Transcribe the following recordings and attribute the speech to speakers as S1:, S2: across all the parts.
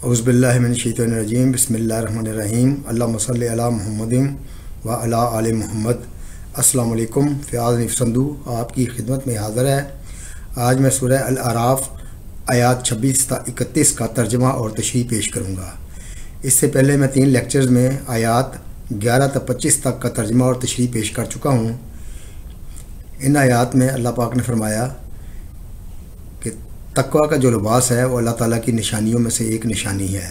S1: اعوذ باللہ من الشیطان الرجیم بسم اللہ الرحمن الرحیم اللہم صلی علی محمد و علی آل محمد۔ السلام علیکم، فیاض نفسندو آپ کی خدمت میں حاضر ہے۔ آج میں سورہ الاعراف آیات 26 تا 31 کا ترجمہ اور تشریح پیش کروں گا۔ اس سے پہلے میں 3 لیکچرز میں آیات 11 تا 25 تک کا ترجمہ اور تشریح پیش کر چکا ہوں۔ ان آیات میں اللہ پاک نے فرمایا کہ تقوی کا جو لباس ہے وہ اللہ تعالیٰ کی نشانیوں میں سے ایک نشانی ہے۔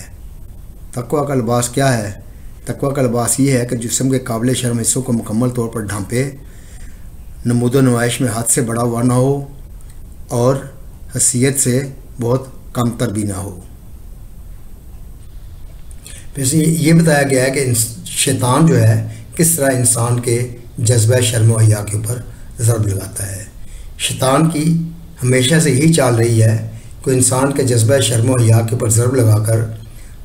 S1: تقوی کا لباس کیا ہے؟ تقوی کا لباس یہ ہے کہ جسم کے قابل شرم حصوں کو مکمل طور پر ڈھانپے، نمود و نمائش میں حد سے بڑا ہوا نہ ہو اور حیثیت سے بہت کم تر بھی نہ ہو۔ پھر یہ بتایا گیا ہے کہ شیطان جو ہے کس طرح انسان کے جذبہ شرم و حیا کے اوپر ضرب لگاتا ہے۔ شیطان کی ہمیشہ سے یہی چال رہی ہے کہ انسان کے جذبہ شرم و حیا کے اوپر ضرب لگا کر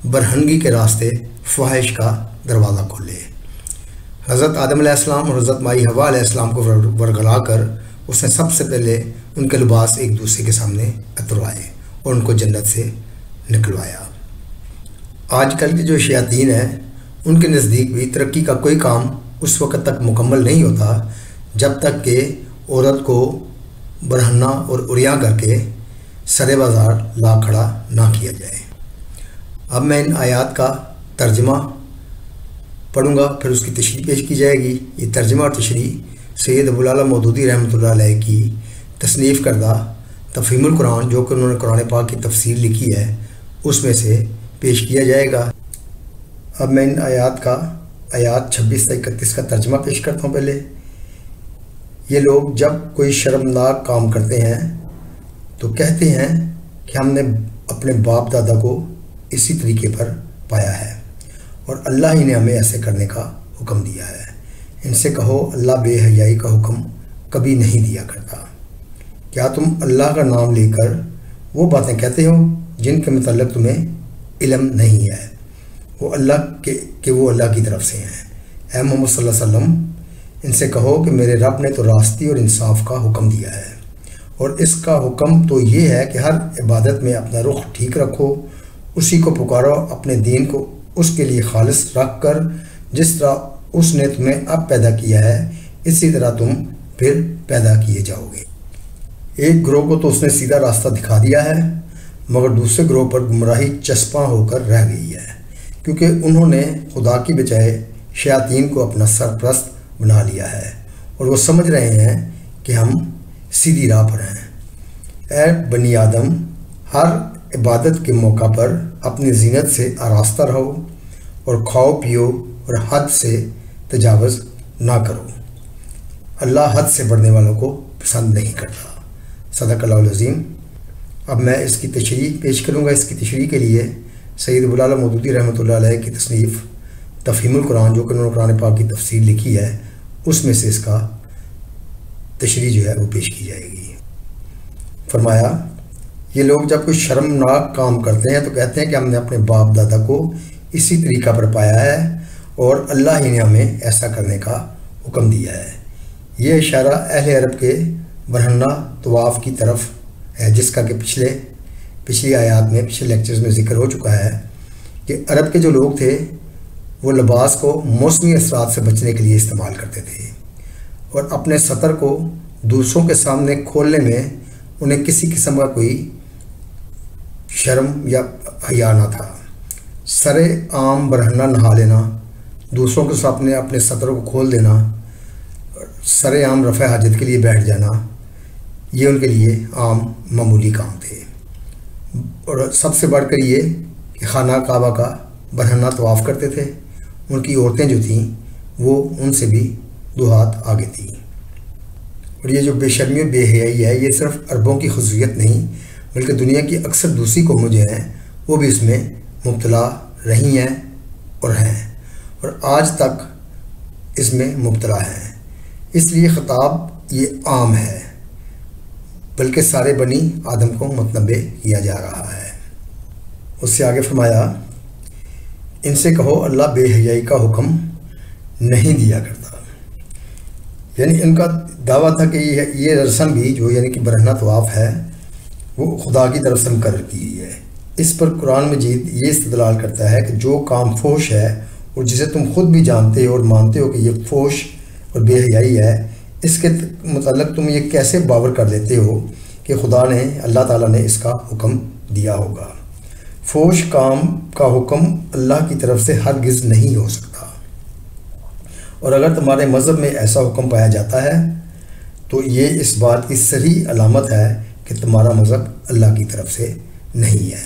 S1: برہنگی کے راستے فحش کا دروازہ کھولے۔ حضرت آدم علیہ السلام اور حضرت مائی حوا علیہ السلام کو ورگلا کر اس نے سب سے پہلے ان کے لباس ایک دوسرے کے سامنے اتروائے اور ان کو جنت سے نکلوایا۔ آج کل کے جو شیاطین ہیں ان کے نزدیک بھی ترقی کا کوئی کام اس وقت تک مکمل نہیں ہوتا جب تک کہ عورت کو برہنہ اور عریاں کر کے سر بازار لا کھڑا نہ کیا جائے۔ اب میں ان آیات کا ترجمہ پڑھوں گا، پھر اس کی تشریح پیش کی جائے گی۔ یہ ترجمہ اور تشریح سید ابوالعلا مودودی رحمۃ اللہ علیہ کی تصنیف کردہ تفہیم القرآن، جو کہ انہوں نے قرآن پاک کی تفسیر لکھی ہے، اس میں سے پیش کیا جائے گا۔ اب میں ان آیات 26 تا 31 کا ترجمہ پیش کرتا ہوں۔ پہلے یہ لوگ جب کوئی شرمناک کام کرتے ہیں تو کہتے ہیں کہ ہم نے اپنے باپ دادا کو اسی طریقے پر پایا ہے اور اللہ ہی نے ہمیں ایسے کرنے کا حکم دیا ہے۔ ان سے کہو اللہ بے حیائی کا حکم کبھی نہیں دیا کرتا۔ کیا تم اللہ کا نام لے کر وہ باتیں کہتے ہو جن کے متعلق تمہیں علم نہیں ہے، وہ اللہ کی طرف سے ہیں؟ اے محمد صلی اللہ علیہ وسلم، ان سے کہو کہ میرے رب نے تو راستی اور انصاف کا حکم دیا ہے، اور اس کا حکم تو یہ ہے کہ ہر عبادت میں اپنا رخ ٹھیک رکھو، اسی کو پکارو، اپنے دین کو اس کے لیے خالص رکھ کر جس طرح اس نے تمہیں اب پیدا کیا ہے اسی طرح تم پھر پیدا کیے جاؤ گے۔ ایک گروہ کو تو اس نے سیدھا راستہ دکھا دیا ہے، مگر دوسرے گروہ پر گمراہی چسپاں ہو کر رہ گئی ہے، کیونکہ انہوں نے خدا کی بجائے شیاطین کو اپنا سرپرست بنا لیا ہے اور وہ سمجھ رہے ہیں کہ ہم سیدھی راہ پر ہیں۔ اے بنی آدم، ہر عبادت کے موقع پر اپنی زینت سے آراستہ رہو اور کھاؤ پیو اور حد سے تجاوز نہ کرو۔ اللہ حد سے بڑھنے والوں کو پسند نہیں کرتا۔ صدق اللہ العظیم۔ اب میں اس کی تشریح پیش کروں گا۔ اس کی تشریح کے لیے سید ابوالعلا مودودی رحمۃ اللہ علیہ کی تصنیف تفہیم القرآن، جو کہ انہوں نے قرآن پاک کی تفسیر لکھی ہے، اس میں سے اس کا تشریح جو ہے وہ پیش کی جائے گی۔ فرمایا، یہ لوگ جب کوئی شرمناک کام کرتے ہیں تو کہتے ہیں کہ ہم نے اپنے باپ دادا کو اسی طریقہ پر پایا ہے اور اللہ ہی نے ہمیں ایسا کرنے کا حکم دیا ہے۔ یہ اشارہ اہل عرب کے برہنہ طواف کی طرف ہے، جس کا کہ پچھلی آیات میں پچھلے لیکچرز میں ذکر ہو چکا ہے کہ عرب کے جو لوگ تھے وہ لباس کو موسمی اثرات سے بچنے کے لیے استعمال کرتے تھے اور اپنے سطر کو دوسروں کے سامنے کھولنے میں انہیں کسی قسم کا کوئی شرم یا حیا نہ تھا۔ سر عام برہنہ نہا لینا، دوسروں کے سامنے اپنے سطر کو کھول دینا، سر عام رفع حاجت کے لیے بیٹھ جانا، یہ ان کے لیے عام معمولی کام تھے۔ اور سب سے بڑھ کر یہ کہ خانہ کعبہ کا برہنہ طواف کرتے تھے۔ ان کی عورتیں جو تھیں وہ ان سے بھی 2 ہاتھ آگے تھیں۔ اور یہ جو بے شرمی اور بے حیائی ہے، یہ صرف عربوں کی خصوصیت نہیں بلکہ دنیا کی اکثر دوسری قومیں جو ہیں وہ بھی اس میں مبتلا رہی ہیں اور ہیں، اور آج تک اس میں مبتلا ہیں۔ اس لیے خطاب یہ عام ہے، بلکہ سارے بنی آدم کو متنبع کیا جا رہا ہے۔ اس سے آگے فرمایا، ان سے کہو اللہ بے حیائی کا حکم نہیں دیا کرتا۔ یعنی ان کا دعویٰ تھا کہ یہ رسم بھی جو یعنی کہ برہنہ طواف ہے وہ خدا کی طرف سے مقرر کی ہوئی ہے، اس پر قرآن مجید یہ استدلال کرتا ہے کہ جو کام فحش ہے اور جسے تم خود بھی جانتے ہو اور مانتے ہو کہ یہ فحش اور بے حیائی ہے، اس کے متعلق تم یہ کیسے باور کر لیتے ہو کہ خدا نے، اللہ تعالیٰ نے اس کا حکم دیا ہوگا؟ فحش کام کا حکم اللہ کی طرف سے ہرگز نہیں ہو سکتا، اور اگر تمہارے مذہب میں ایسا حکم پایا جاتا ہے تو یہ اس بات کی صریح علامت ہے کہ تمہارا مذہب اللہ کی طرف سے نہیں ہے۔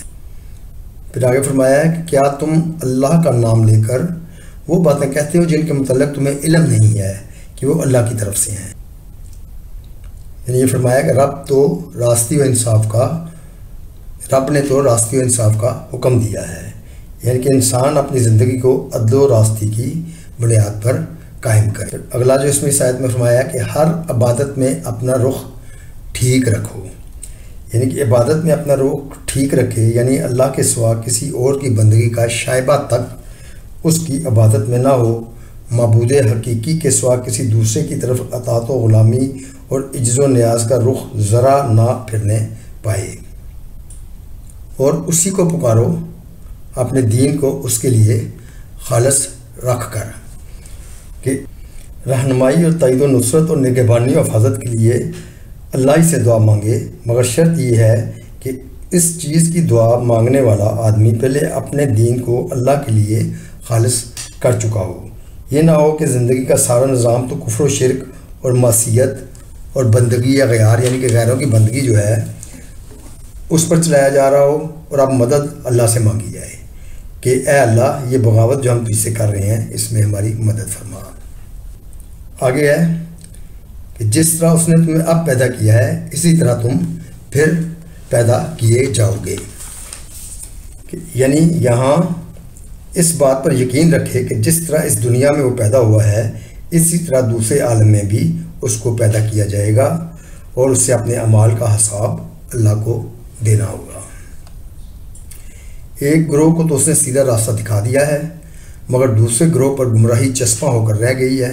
S1: پھر آگے فرمایا ہے کہ کیا تم اللہ کا نام لے کر وہ باتیں کہتے ہو جن کے متعلق تمہیں علم نہیں ہے کہ وہ اللہ کی طرف سے ہیں؟ یعنی یہ فرمایا کہ رب نے تو راستی و انصاف کا حکم دیا ہے، یعنی کہ انسان اپنی زندگی کو عدل و راستی کی بنیاد پر قائم کرے۔ اگلا جو اس میں آیت میں فرمایا کہ ہر عبادت میں اپنا رخ ٹھیک رکھو، یعنی کہ عبادت میں اپنا رخ ٹھیک رکھے، یعنی اللہ کے سوا کسی اور کی بندگی کا شائبہ تک اس کی عبادت میں نہ ہو، معبود حقیقی کے سوا کسی دوسرے کی طرف اطاعت و غلامی اور عجز و نیاز کا رخ ذرا نہ پھرنے پائے، اور اسی کو پکارو، اپنے دین کو اس کے لیے خالص رکھ کر، کہ رہنمائی اور تائید و نصرت اور نگہبانی و حفاظت کے لیے اللہ ہی سے دعا مانگے، مگر شرط یہ ہے کہ اس چیز کی دعا مانگنے والا آدمی پہلے اپنے دین کو اللہ کے لیے خالص کر چکا ہو۔ یہ نہ ہو کہ زندگی کا سارا نظام تو کفر و شرک اور معصیت اور بندگی یا غیار، یعنی کہ غیروں کی بندگی جو ہے اس پر چلایا جا رہا ہو، اور اب مدد اللہ سے مانگی جائے کہ اے اللہ، یہ بغاوت جو ہم تجھ سے کر رہے ہیں اس میں ہماری مدد فرما۔ آگے ہے کہ جس طرح اس نے تمہیں اب پیدا کیا ہے اسی طرح تم پھر پیدا کیے جاؤ گے، یعنی یہاں اس بات پر یقین رکھے کہ جس طرح اس دنیا میں وہ پیدا ہوا ہے اسی طرح دوسرے عالم میں بھی اس کو پیدا کیا جائے گا، اور اس سے اپنے اعمال کا حساب اللہ کو دینا ہوگا۔ ایک گروہ کو تو اس نے سیدھا راستہ دکھا دیا ہے، مگر دوسرے گروہ پر گمراہی چسپاں ہو کر رہ گئی ہے،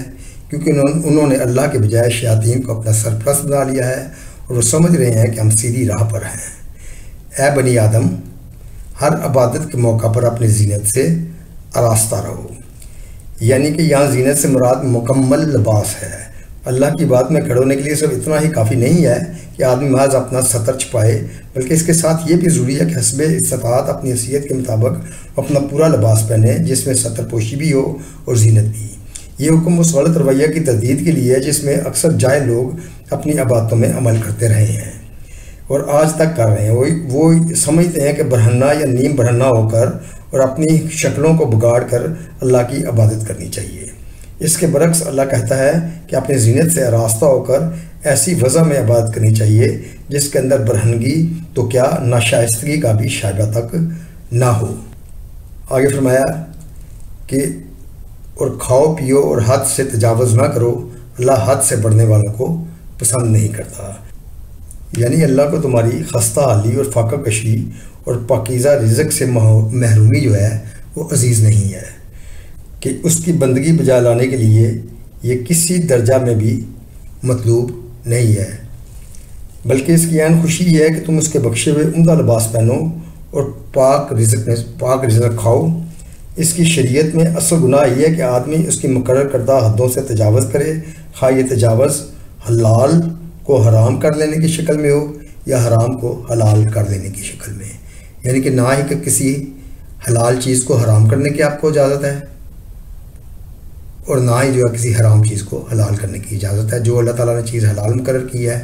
S1: کیونکہ انہوں نے اللہ کے بجائے شیاطین کو اپنا سرپرست بنا لیا ہے، اور وہ سمجھ رہے ہیں کہ ہم سیدھی راہ پر ہیں۔ اے بنی آدم، ہر عبادت کے موقع پر اپنی زینت سے آراستہ رہو، یعنی کہ یہاں زینت سے مراد مکمل لباس ہے۔ اللہ کی بات میں کھڑے ہونے کے لیے صرف اتنا ہی کافی نہیں ہے کہ آدمی محض اپنا ستر چھپائے، بلکہ اس کے ساتھ یہ بھی ضروری ہے کہ حسب استطاعت اپنی حیثیت کے مطابق اپنا پورا لباس پہنے، جس میں ستر پوشی بھی ہو اور زینت بھی۔ یہ حکم اس غلط رویہ کی تردید کے لیے ہے جس میں اکثر جاہل لوگ اپنی عبادتوں میں عمل کرتے رہے ہیں اور آج تک کر رہے ہیں۔ وہ سمجھتے ہیں کہ برہنہ یا نیم برہنہ ہو کر اور اپنی شکلوں کو بگاڑ کر اللہ کی عبادت کرنی چاہیے۔ اس کے برعکس اللہ کہتا ہے کہ اپنی زینت سے آراستہ ہو کر ایسی وضع میں عبادت کرنی چاہیے جس کے اندر برہنگی تو کیا ناشائستگی کا بھی شائبہ تک نہ ہو۔ آگے فرمایا کہ اور کھاؤ پیو اور حد سے تجاوز نہ کرو، اللہ حد سے بڑھنے والوں کو پسند نہیں کرتا، یعنی اللہ کو تمہاری خستہ حالی اور فاقہ کشی اور پاکیزہ رزق سے محرومی جو ہے وہ عزیز نہیں ہے، کہ اس کی بندگی بجا لانے کے لیے یہ کسی درجہ میں بھی مطلوب نہیں ہے، بلکہ اس کی عین خوشی یہ ہے کہ تم اس کے بخشے ہوئے عمدہ لباس پہنو اور پاک رزق کھاؤ۔ اس کی شریعت میں اصل گناہ یہ ہے کہ آدمی اس کی مقرر کردہ حدوں سے تجاوز کرے، خواہ یہ تجاوز حلال کو حرام کر لینے کی شکل میں ہو یا حرام کو حلال کر لینے کی شکل میں، یعنی کہ نہ ہی کہ کسی حلال چیز کو حرام کرنے کی آپ کو اجازت ہے اور نہ ہی جو ہے کسی حرام چیز کو حلال کرنے کی اجازت ہے۔ جو اللہ تعالیٰ نے چیز حلال مقرر کی ہے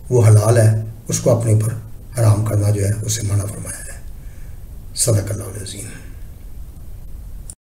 S1: وہ حلال ہے، اس کو اپنے اوپر حرام کرنا جو ہے اسے منع فرمایا ہے۔ صدق اللہ العظیم۔